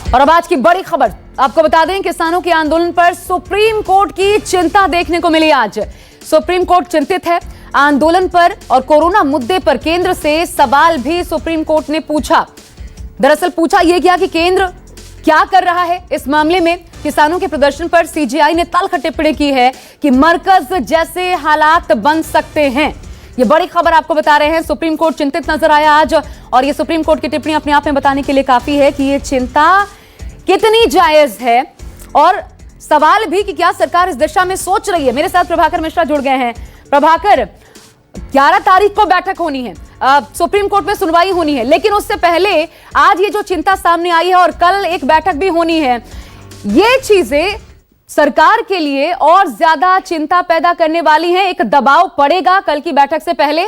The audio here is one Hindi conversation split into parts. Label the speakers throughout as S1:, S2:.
S1: और अब आज की बड़ी खबर आपको बता दें, किसानों के आंदोलन पर सुप्रीम कोर्ट की चिंता देखने को मिली। आज सुप्रीम कोर्ट चिंतित है आंदोलन पर और कोरोना मुद्दे पर केंद्र से सवाल भी सुप्रीम कोर्ट ने पूछा। दरअसल पूछा यह गया कि केंद्र क्या कर रहा है इस मामले में। किसानों के प्रदर्शन पर सीजेआई ने तल्ख टिप्पणी की है कि मरकज जैसे हालात बन सकते हैं। ये बड़ी खबर आपको बता रहे हैं। सुप्रीम कोर्ट चिंतित नजर आया आज, और ये सुप्रीम कोर्ट की टिप्पणी अपने आप में बताने के लिए काफी है कि ये चिंता कितनी जायज है, और सवाल भी कि क्या सरकार इस दिशा में सोच रही है। मेरे साथ प्रभाकर मिश्रा जुड़ गए हैं। प्रभाकर, 11 तारीख को बैठक होनी है, सुप्रीम कोर्ट में सुनवाई होनी है, लेकिन उससे पहले आज ये जो चिंता सामने आई है और कल एक बैठक भी होनी है, ये चीजें सरकार के लिए और ज्यादा चिंता पैदा करने वाली हैं। एक दबाव पड़ेगा कल की बैठक से पहले।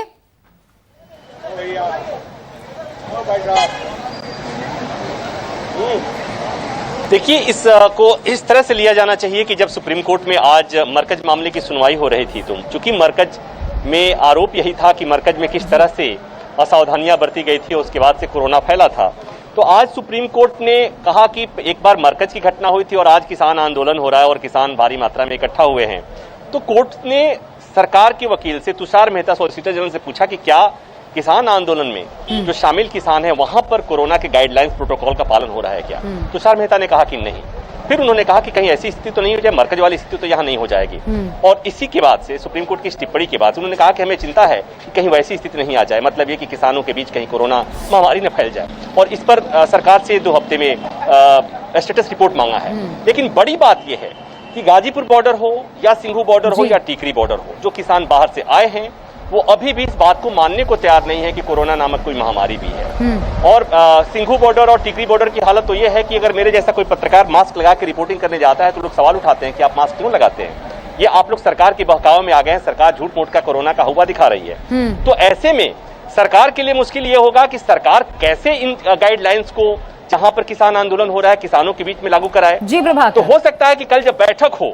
S2: देखिए, इसको इस तरह से लिया जाना चाहिए कि जब सुप्रीम कोर्ट में आज मरकज मामले की सुनवाई हो रही थी, तो चूंकि मरकज में आरोप यही था कि मरकज में किस तरह से असावधानियां बरती गई थी, उसके बाद से कोरोना फैला था, तो आज सुप्रीम कोर्ट ने कहा कि एक बार मरकज की घटना हुई थी और आज किसान आंदोलन हो रहा है और किसान भारी मात्रा में इकट्ठा हुए हैं। तो कोर्ट ने सरकार के वकील से, तुषार मेहता सॉलिसिटर जनरल से पूछा कि क्या किसान आंदोलन में जो शामिल किसान है वहां पर कोरोना के गाइडलाइंस प्रोटोकॉल का पालन हो रहा है क्या। तुषार मेहता ने कहा कि नहीं। फिर उन्होंने कहा कि कहीं ऐसी स्थिति तो नहीं हो जाए, मरकज वाली स्थिति तो यहाँ नहीं हो जाएगी। और इसी के बाद से सुप्रीम कोर्ट की इस टिप्पणी के बाद उन्होंने कहा कि हमें चिंता है कि कहीं वैसी स्थिति नहीं आ जाए, मतलब ये कि किसानों के बीच कहीं कोरोना महामारी न फैल जाए, और इस पर सरकार से 2 हफ्ते में स्टेटस रिपोर्ट मांगा है। लेकिन बड़ी बात यह है कि गाजीपुर बॉर्डर हो या सिंघू बॉर्डर हो या टीकरी बॉर्डर हो, जो किसान बाहर से आए हैं वो अभी भी इस बात को मानने को तैयार नहीं है कि कोरोना नामक कोई महामारी भी है। और सिंघू बॉर्डर और टीकरी बॉर्डर की हालत तो ये है कि अगर मेरे जैसा कोई पत्रकार मास्क लगा के रिपोर्टिंग करने जाता है तो लोग सवाल उठाते हैं कि आप मास्क क्यों लगाते हैं, ये आप लोग सरकार के बहकावे में आ गए हैं, सरकार झूठ मूठ का कोरोना का हुआ दिखा रही है। तो ऐसे में सरकार के लिए मुश्किल ये होगा कि सरकार कैसे इन गाइडलाइंस को जहां पर किसान आंदोलन हो रहा है किसानों के बीच में लागू कराए।
S1: जी प्रभाकर,
S2: तो हो सकता है कि कल जब बैठक हो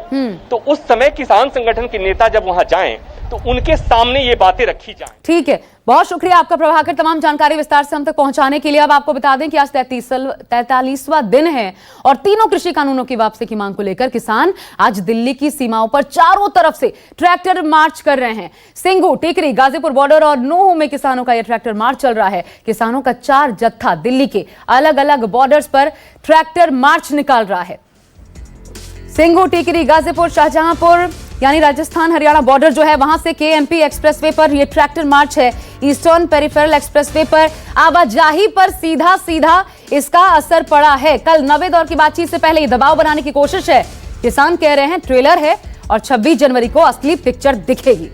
S2: तो उस समय किसान संगठन के नेता जब वहां जाएं तो उनके सामने ये बातें रखी जाएं।
S1: ठीक है, बहुत शुक्रिया आपका प्रभाकर, तमाम जानकारी विस्तार से हम तक पहुंचाने के लिए। अब आपको बता दें कि आज 43वां दिन है और तीनों कृषि कानूनों की वापसी की मांग को लेकर किसान आज दिल्ली की सीमाओं पर चारों तरफ से ट्रैक्टर मार्च कर रहे हैं। सिंघू, टिकरी, गाजीपुर बॉर्डर और नूह में किसानों का यह ट्रैक्टर मार्च चल रहा है। किसानों का 4 जत्था दिल्ली के अलग अलग बॉर्डर्स पर ट्रैक्टर मार्च निकाल रहा है। सिंघू, टिकरी, गाजीपुर, शाहजहांपुर यानी राजस्थान हरियाणा बॉर्डर जो है, वहां से केएमपी एक्सप्रेसवे पर यह ट्रैक्टर मार्च है। ईस्टर्न पेरिफेरल एक्सप्रेसवे पर आवाजाही पर सीधा सीधा इसका असर पड़ा है। कल नवे दौर की बातचीत से पहले ये दबाव बनाने की कोशिश है। किसान कह रहे हैं ट्रेलर है और 26 जनवरी को असली पिक्चर दिखेगी।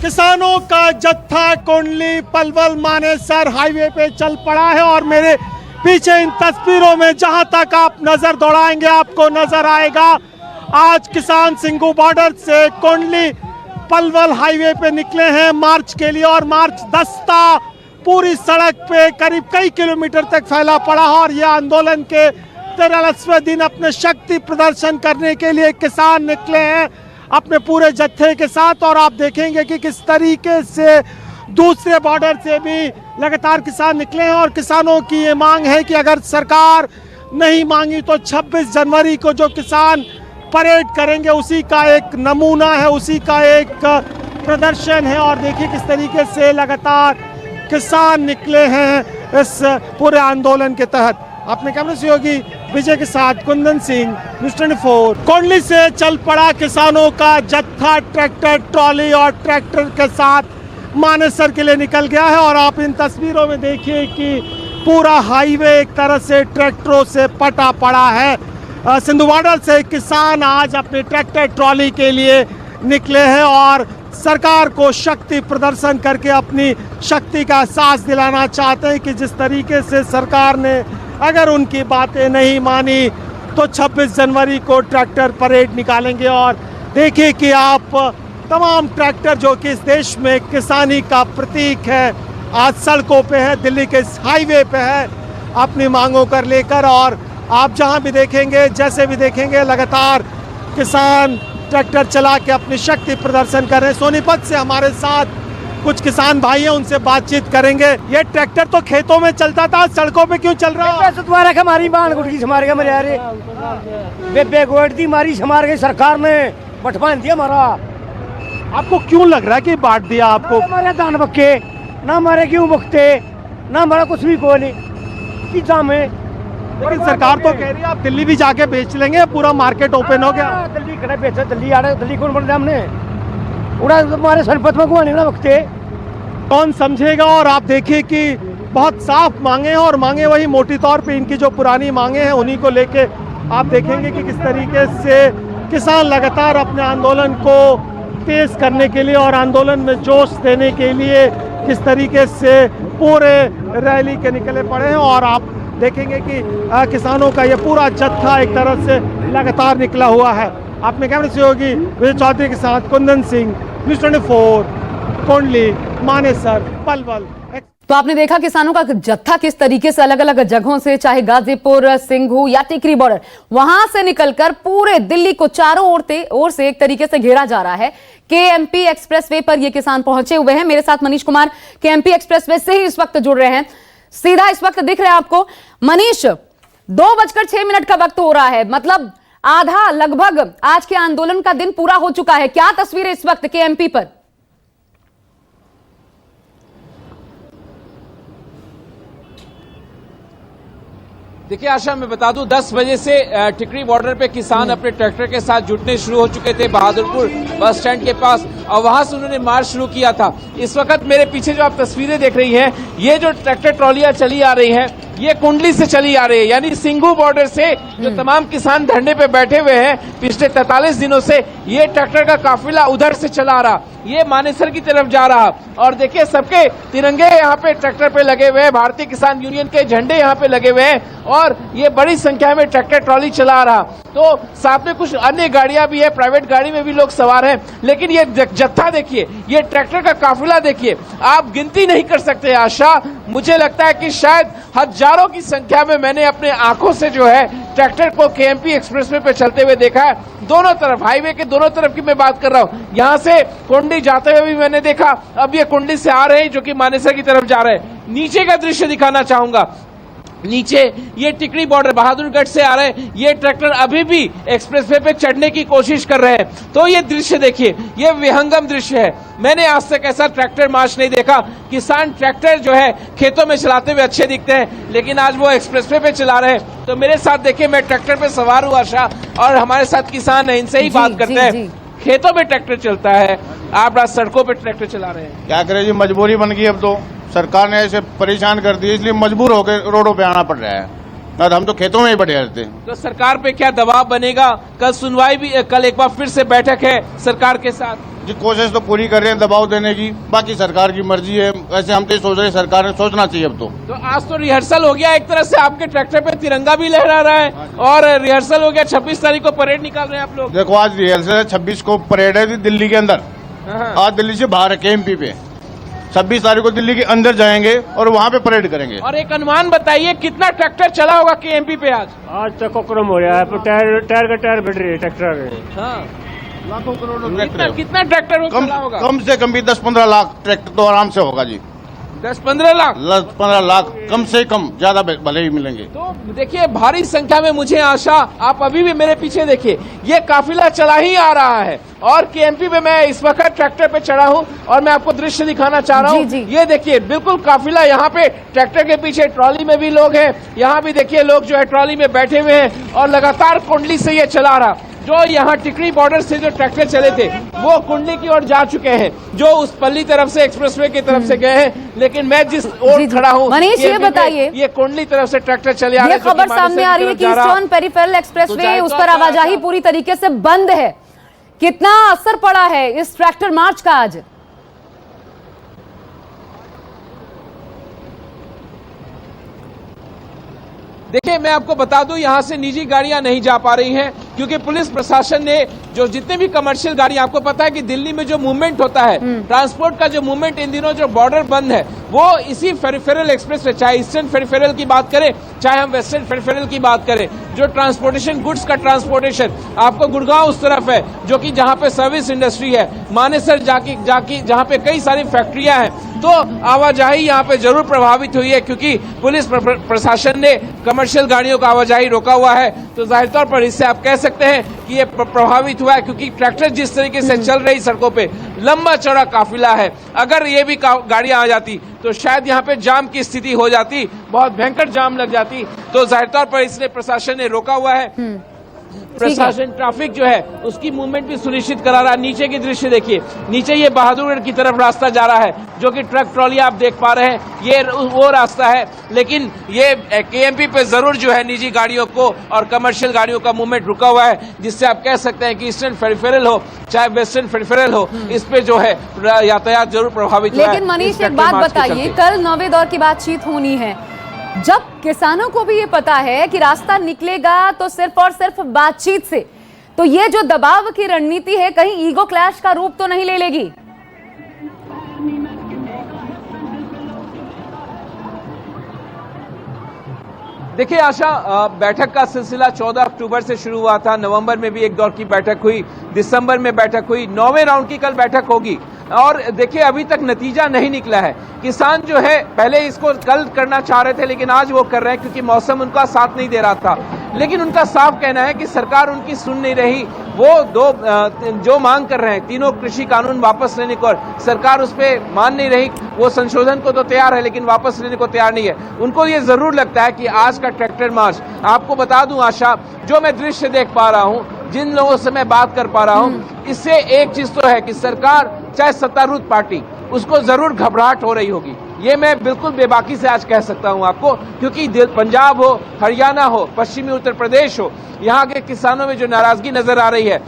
S3: किसानों का जत्था कुंडली पलवल मानेसर हाईवे पे चल पड़ा है, और मेरे पीछे इन तस्वीरों में जहां तक आप नजर दौड़ाएंगे आपको नजर आएगा आज किसान सिंघू बॉर्डर से कुंडली पलवल हाईवे पे निकले हैं मार्च के लिए, और मार्च दस्ता पूरी सड़क पे करीब कई किलोमीटर तक फैला पड़ा है। और यह आंदोलन के 43वें दिन अपने शक्ति प्रदर्शन करने के लिए किसान निकले हैं अपने पूरे जत्थे के साथ। और आप देखेंगे कि किस तरीके से दूसरे बॉर्डर से भी लगातार किसान निकले हैं, और किसानों की ये मांग है कि अगर सरकार नहीं मांगी तो 26 जनवरी को जो किसान परेड करेंगे उसी का एक नमूना है, उसी का एक प्रदर्शन है। और देखिए किस तरीके से लगातार किसान निकले हैं इस पूरे आंदोलन के तहत। अपने कैमरे सहयोगी विजय के साथ कुंदन सिंह, न्यूज़ 24। कुंडली से चल पड़ा किसानों का जत्था ट्रैक्टर ट्रॉली और ट्रैक्टर के साथ मानेसर के लिए निकल गया है। और आप इन तस्वीरों में देखिए कि पूरा हाईवे एक तरह से ट्रैक्टरों से पटा पड़ा है। सिंधु बॉर्डर से किसान आज अपने ट्रैक्टर ट्रॉली के लिए निकले हैं और सरकार को शक्ति प्रदर्शन करके अपनी शक्ति का एहसास दिलाना चाहते हैं कि जिस तरीके से सरकार ने अगर उनकी बातें नहीं मानी तो 26 जनवरी को ट्रैक्टर परेड निकालेंगे। और देखिए कि आप तमाम ट्रैक्टर जो कि इस देश में किसानी का प्रतीक है आज सड़कों पे है, दिल्ली के हाईवे पे है अपनी मांगों कर लेकर। और आप जहां भी देखेंगे, जैसे भी देखेंगे, लगातार किसान ट्रैक्टर चला के अपनी शक्ति प्रदर्शन कर रहे हैं। सोनीपत से हमारे साथ कुछ किसान भाई हैं, उनसे बातचीत करेंगे। ये ट्रैक्टर तो खेतों में चलता था, सड़कों पे क्यों चल रहा है?
S4: तुम्हारा के हमारी बाण गुटकी समार के मरे यारे बेबे गोड़ दी मारी समार के सरकार ने बटवान दिया हमारा।
S3: आपको क्यों लग रहा है कि बांट दिया आपको?
S4: हमारे दान बक्के ना हमारे क्यों बकते ना हमारा कुछ भी को नहीं कि जाम है।
S3: लेकिन सरकार तो कह रही है आप दिल्ली भी जाके बेच लेंगे, पूरा मार्केट ओपन हो गया।
S4: दिल्ली खड़ा बेचा, दिल्ली आ रहा, दिल्ली कौन बन रहा हमने उड़ा हमारे सरपत में को नहीं ना बकते
S3: कौन समझेगा। और आप देखिए कि बहुत साफ मांगे हैं और मांगे वही मोटी तौर पे इनकी जो पुरानी मांगे हैं उन्हीं को लेके आप देखेंगे कि किस तरीके से किसान लगातार अपने आंदोलन को तेज करने के लिए और आंदोलन में जोश देने के लिए किस तरीके से पूरे रैली के निकले पड़े हैं। और आप देखेंगे कि किसानों का ये पूरा जत्था एक तरह से लगातार निकला हुआ है। आपने कैमरे सहयोगी विजय चौधरी के साथ कुंदन सिंह, न्यूज़ 24, कोंडली, मानेसर, पलवल।
S1: तो आपने देखा किसानों का जत्था किस तरीके से अलग अलग जगहों से, चाहे गाजीपुर, सिंघू या टिकरी बॉर्डर, वहां से निकलकर पूरे दिल्ली को चारों ओर से एक तरीके से घेरा जा रहा है। केएमपी एक्सप्रेसवे पर ये किसान पहुंचे हुए हैं। मेरे साथ मनीष कुमार केएमपी एक्सप्रेसवे से ही इस वक्त जुड़ रहे हैं। सीधा इस वक्त दिख रहा है आपको। मनीष, 2:06 का वक्त हो रहा है, मतलब आधा लगभग आज के आंदोलन का दिन पूरा हो चुका है। क्या तस्वीरें इस वक्त केएमपी पर?
S5: देखिए आशा, मैं बता दूं 10 बजे से टिकरी बॉर्डर पे किसान अपने ट्रैक्टर के साथ जुटने शुरू हो चुके थे बहादुरपुर बस स्टैंड के पास, और वहां से उन्होंने मार्च शुरू किया था। इस वक्त मेरे पीछे जो आप तस्वीरें देख रही हैं, ये जो ट्रैक्टर ट्रॉलियां चली आ रही हैं, ये कुंडली से चली आ रही है, यानी सिंघू बॉर्डर से जो तमाम किसान धरने पे बैठे हुए हैं पिछले 43 दिनों से, ये ट्रैक्टर का काफिला उधर से चला आ रहा, ये मानेसर की तरफ जा रहा। और देखिए सबके तिरंगे यहाँ पे ट्रैक्टर पे लगे हुए हैं, भारतीय किसान यूनियन के झंडे यहाँ पे लगे हुए हैं, और ये बड़ी संख्या में ट्रैक्टर ट्रॉली चला रहा। तो साथ में कुछ अन्य गाड़ियां भी है, प्राइवेट गाड़ी में भी लोग सवार हैं, लेकिन ये जत्था देखिए, ये ट्रैक्टर का काफिला देखिए, आप गिनती नहीं कर सकते आशा। मुझे लगता है कि शायद हजारों की संख्या में मैंने अपने आंखों से जो है ट्रैक्टर को केएमपी एक्सप्रेसवे पे चलते हुए देखा है। दोनों तरफ, हाईवे के दोनों तरफ की मैं बात कर रहा हूँ। यहाँ से कुंडली जाते हुए भी मैंने देखा, अब ये कुंडली से आ रहे हैं जो कि मानेसर की तरफ जा रहे हैं। नीचे का दृश्य दिखाना चाहूंगा। नीचे ये टिकरी बॉर्डर बहादुरगढ़ से आ रहे हैं, ये ट्रैक्टर अभी भी एक्सप्रेसवे पे चढ़ने की कोशिश कर रहे हैं। तो ये दृश्य देखिए, ये विहंगम दृश्य है। मैंने आज तक ऐसा ट्रैक्टर मार्च नहीं देखा। किसान ट्रैक्टर जो है खेतों में चलाते हुए अच्छे दिखते हैं, लेकिन आज वो एक्सप्रेसवे पे चला रहे हैं। तो मेरे साथ देखिए, मैं ट्रैक्टर पे सवार हुआ आशा, और हमारे साथ किसान है, इनसे ही बात करते हैं। खेतों में ट्रैक्टर चलता है, आप आज सड़कों पे ट्रैक्टर चला रहे हैं,
S6: क्या करें जी, मजबूरी बन गई। अब तो सरकार ने ऐसे परेशान कर दिया, इसलिए मजबूर होकर रोडों पे आना पड़ रहा है, ना हम तो खेतों में ही बैठे रहते हैं।
S5: तो सरकार पे क्या दबाव बनेगा? कल सुनवाई भी, कल एक बार फिर से बैठक है सरकार के साथ।
S6: जी कोशिश तो पूरी कर रहे हैं दबाव देने की, बाकी सरकार की मर्जी है। वैसे हम तो सोच रहे हैं सरकार ने सोचना चाहिए अब तो
S5: आज तो रिहर्सल हो गया, एक तरह से आपके ट्रैक्टर पे तिरंगा भी लहरा रहा है, और रिहर्सल हो गया। 26 तारीख को परेड निकाल रहे हैं आप लोग।
S6: देखो आज रिहर्सल है, 26 को परेड है दिल्ली के अंदर, आज दिल्ली से बाहर है केएमपी पे। 26 तारीख को दिल्ली के अंदर जाएंगे और वहाँ पे परेड करेंगे।
S5: और एक अनुमान बताइए कितना ट्रैक्टर चला होगा केएमपी पे आज?
S4: आज तक कोकरम हो रहा है, टायर का टायर बैठ रही है ट्रैक्टर।
S5: हाँ,
S6: लाखों करोड़ों
S5: कितना ट्रैक्टर चला होगा?
S6: कम से कम भी 10-15 लाख ट्रैक्टर तो आराम से होगा जी।
S5: 10-15 लाख,
S6: 10-15 लाख कम से कम, ज्यादा भले ही मिलेंगे।
S5: तो देखिए भारी संख्या में मुझे आशा, आप अभी भी मेरे पीछे देखिए, ये काफिला चला ही आ रहा है। और केएमपी में मैं इस वक्त ट्रैक्टर पे चढ़ा हूं और मैं आपको दृश्य दिखाना चाह रहा हूं। ये देखिए बिल्कुल काफिला, यहाँ पे ट्रैक्टर के पीछे ट्रॉली में भी लोग हैं, यहाँ भी देखिए लोग जो है ट्रॉली में बैठे हुए हैं, और लगातार कुंडली से ये चला रहा। जो यहाँ टिकरी बॉर्डर से जो ट्रैक्टर चले थे वो कुंडली की ओर जा चुके हैं, जो उस पल्ली तरफ से एक्सप्रेसवे की तरफ से गए हैं, लेकिन मैं जिस ओर खड़ा हूँ,
S1: मनीष ये बताइए,
S5: ये कुंडली तरफ से ट्रैक्टर चले आ रहे हैं।
S1: ये खबर सामने आ रही है कि ईस्टर्न पेरिफेरल एक्सप्रेसवे, उस पर आवाजाही पूरी तरीके से बंद है। कितना असर पड़ा है इस ट्रैक्टर मार्च का आज?
S5: देखिए मैं आपको बता दूं, यहां से निजी गाड़ियां नहीं जा पा रही हैं, क्योंकि पुलिस प्रशासन ने जो जितने भी कमर्शियल गाड़ी, आपको पता है कि दिल्ली में जो मूवमेंट होता है, ट्रांसपोर्ट का जो मूवमेंट इन दिनों जो बॉर्डर बंद है वो इसी पेरिफेरल एक्सप्रेस पे, चाहे ईस्टर्न पेरिफेरल की बात करें चाहे हम वेस्टर्न पेरिफेरल की बात करें, जो ट्रांसपोर्टेशन, गुड्स का ट्रांसपोर्टेशन, आपको गुड़गांव उस तरफ है जो कि जहां पे सर्विस इंडस्ट्री है, मानेसर जाकी जहां पे कई सारी फैक्ट्रियां हैं, तो आवाजाही यहाँ पे जरूर प्रभावित हुई है क्योंकि पुलिस प्रशासन ने कमर्शियल गाड़ियों का आवाजाही रोका हुआ है। तो जाहिर तौर पर इससे आप कह सकते हैं कि ये प्रभावित हुआ है क्योंकि ट्रैक्टर जिस तरीके से चल रही सड़कों पे, लंबा चौड़ा काफिला है, अगर ये भी गाड़ियां आ जाती तो शायद यहाँ पे जाम की स्थिति हो जाती, बहुत भयंकर जाम लग जाती। तो जाहिर तौर पर इसलिए प्रशासन ने रोका हुआ है। प्रशासन ट्रैफिक जो है उसकी मूवमेंट भी सुनिश्चित करा रहा है। नीचे की दृश्य देखिए, नीचे ये बहादुरगढ़ की तरफ रास्ता जा रहा है जो कि ट्रक ट्रॉली आप देख पा रहे हैं, ये वो रास्ता है। लेकिन ये केएमपी पे जरूर जो है निजी गाड़ियों को और कमर्शियल गाड़ियों का मूवमेंट रुका हुआ है, जिससे आप कह सकते हैं कि ईस्टर्न पेरिफेरल हो चाहे वेस्टर्न पेरिफेरल हो, इस पे जो है यातायात जरूर प्रभावित हुआ है।
S1: लेकिन मनीष एक बात बताइए, कल 9वें दौर की बातचीत होनी है, जब किसानों को भी ये पता है कि रास्ता निकलेगा तो सिर्फ और सिर्फ बातचीत से, तो ये जो दबाव की रणनीति है कहीं ईगो क्लैश का रूप तो नहीं ले लेगी?
S5: देखिए आशा, बैठक का सिलसिला 14 अक्टूबर से शुरू हुआ था, नवंबर में भी एक दौर की बैठक हुई, दिसंबर में बैठक हुई, 9वें राउंड की कल बैठक होगी। और देखिए अभी तक नतीजा नहीं निकला है। किसान जो है पहले इसको कल करना चाह रहे थे लेकिन आज वो कर रहे हैं क्योंकि मौसम उनका साथ नहीं दे रहा था, लेकिन उनका साफ कहना है कि सरकार उनकी सुन नहीं रही। वो जो मांग कर रहे हैं, तीनों कृषि कानून वापस लेने को, सरकार उस पर मान नहीं रही। वो संशोधन को तो तैयार है लेकिन वापस लेने को तैयार नहीं है। उनको ये जरूर लगता है कि आज का ट्रैक्टर मार्च, आपको बता दूं आशा, जो मैं दृश्य देख पा रहा हूं, जिन लोगों से मैं बात कर पा रहा हूं, इससे एक चीज तो है कि सरकार चाहे सत्तारूढ़ पार्टी, उसको जरूर घबराहट हो रही होगी। ये मैं बिल्कुल बेबाकी से आज कह सकता हूं आपको, क्योंकि पंजाब हो, हरियाणा हो, पश्चिमी उत्तर प्रदेश हो, यहाँ के किसानों में जो नाराजगी नजर आ रही है,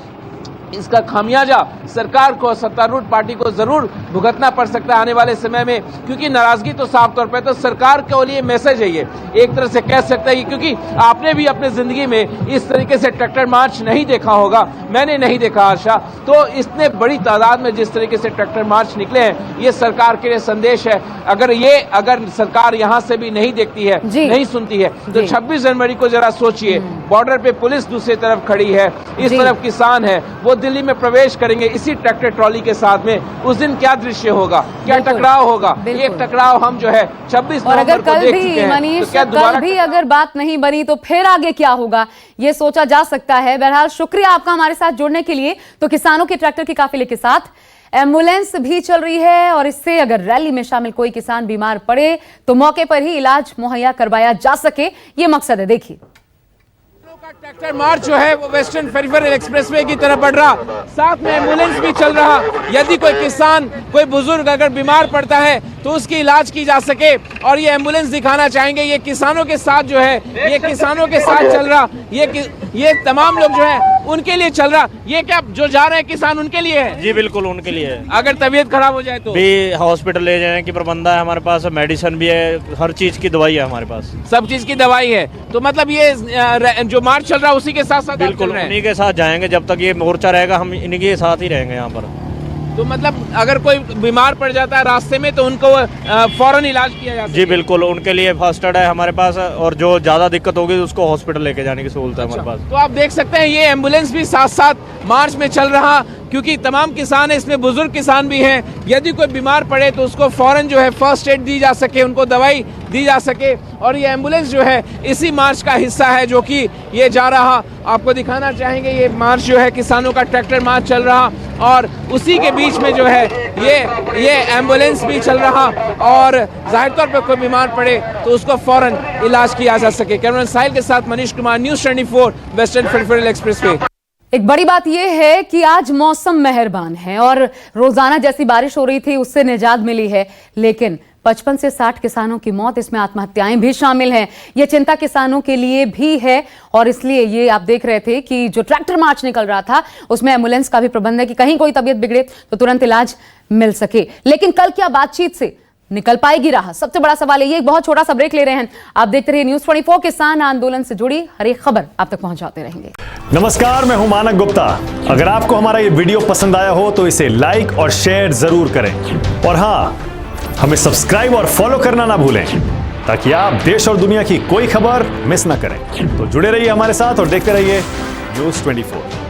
S5: इसका खामियाजा सरकार को, सत्तारूढ़ पार्टी को जरूर भुगतना पड़ सकता है आने वाले समय में, क्योंकि नाराजगी तो साफ तौर पे तो सरकार के लिए मैसेज है। ये एक तरह से कह सकते हैं क्योंकि आपने भी अपने जिंदगी में इस तरीके से ट्रैक्टर मार्च नहीं देखा होगा, मैंने नहीं देखा आशा, तो इतने बड़ी तादाद में जिस तरीके से ट्रैक्टर मार्च निकले हैं, ये सरकार के लिए संदेश है। अगर सरकार यहाँ से भी नहीं देखती है, नहीं सुनती है, तो 26 जनवरी को जरा सोचिए, बॉर्डर पे पुलिस दूसरी तरफ खड़ी है, इस तरफ किसान है, वो दिल्ली में प्रवेश करेंगे इसी ट्रैक्टर ट्रॉली के साथ में, उस दिन क्या दृश्य होगा, क्या टकराव होगा। एक टकराव हम जो है 26 नवंबर को देख चुके हैं।
S1: मनीष, कल भी अगर बात नहीं बनी तो फिर आगे क्या होगा, ये सोचा जा सकता है। बहरहाल शुक्रिया आपका हमारे साथ जुड़ने के लिए। तो किसानों के ट्रैक्टर के काफिले के साथ एम्बुलेंस भी चल रही है और इससे अगर रैली में शामिल कोई किसान बीमार पड़े तो मौके पर ही इलाज मुहैया करवाया जा सके, ये मकसद है। देखिए
S5: ट्रैक्टर मार्च जो है वो वेस्टर्न पेरिफेरल एक्सप्रेसवे की तरफ बढ़ रहा, साथ में एम्बुलेंस भी चल रहा। यदि कोई किसान, कोई बुजुर्ग अगर बीमार पड़ता है तो उसकी इलाज की जा सके, और ये एम्बुलेंस दिखाना चाहेंगे। ये किसानों के साथ जो है, ये किसानों के साथ चल रहा, ये तमाम लोग जो है उनके लिए चल रहा। ये क्या जो जा रहे हैं किसान उनके लिए है?
S7: जी बिल्कुल उनके लिए है।
S5: अगर तबीयत खराब हो जाए तो
S7: भी हॉस्पिटल ले जाने की प्रबंध है हमारे पास, मेडिसिन भी है, हर चीज की दवाई है हमारे पास,
S5: सब चीज की दवाई है। तो मतलब ये जो मार्च चल रहा है उसी के साथ साथ
S7: बिल्कुल उन्हीं के साथ जाएंगे, जब तक ये मोर्चा रहेगा हम इन्हीं के साथ ही रहेंगे यहाँ पर।
S5: तो मतलब अगर कोई बीमार पड़ जाता है रास्ते में तो उनको फौरन इलाज किया जाता है?
S7: जी बिल्कुल, उनके लिए फर्स्ट एड है हमारे पास, और जो ज्यादा दिक्कत होगी उसको हॉस्पिटल लेके जाने की सहूलत है हमारे पास।
S5: तो आप देख सकते हैं ये एम्बुलेंस भी साथ साथ मार्च में चल रहा, क्योंकि तमाम किसान है, इसमें बुजुर्ग किसान भी हैं। यदि कोई बीमार पड़े तो उसको फौरन जो है फर्स्ट एड दी जा सके, उनको दवाई दी जा सके, और ये एम्बुलेंस जो है इसी मार्च का हिस्सा है जो कि ये जा रहा। आपको दिखाना चाहेंगे ये मार्च जो है, किसानों का ट्रैक्टर मार्च चल रहा, और उसी के बीच में जो है ये एम्बुलेंस भी चल रहा, और जाहिर तौर पर कोई बीमार पड़े तो उसको फौरन इलाज किया जा सके। कैमरामैन साहिल के साथ Manish Kumar, news 24 western peripheral expressway.
S1: एक बड़ी बात यह है कि आज मौसम मेहरबान है और रोजाना जैसी बारिश हो रही थी उससे निजात मिली है, लेकिन 55 से 60 किसानों की मौत, इसमें आत्महत्याएं भी शामिल हैं। ये चिंता किसानों के लिए भी है, और इसलिए ये आप देख रहे थे कि जो ट्रैक्टर मार्च निकल रहा था उसमें एम्बुलेंस का भी प्रबंध है कि कहीं कोई तबीयत बिगड़े तो तुरंत इलाज मिल सके। लेकिन कल क्या बातचीत से निकल पाएगी राह? सबसे बड़ा सवाल है ये। एक बहुत छोटा सा ब्रेक ले रहे हैं। आप देखते रहिए न्यूज़ 24। किसान आंदोलन से जुड़ी हर एक खबर आप तक पहुंचाते रहेंगे।
S8: नमस्कार, मैं हूं मानक गुप्ता। अगर आपको हमारा ये वीडियो पसंद आया हो तो इसे लाइक और शेयर जरूर करें, और हां, हमें सब्सक्राइब और फॉलो करना ना भूलें ताकि आप देश और दुनिया की कोई खबर मिस ना करें। तो जुड़े रहिए हमारे साथ और देखते रहिए न्यूज़ 24।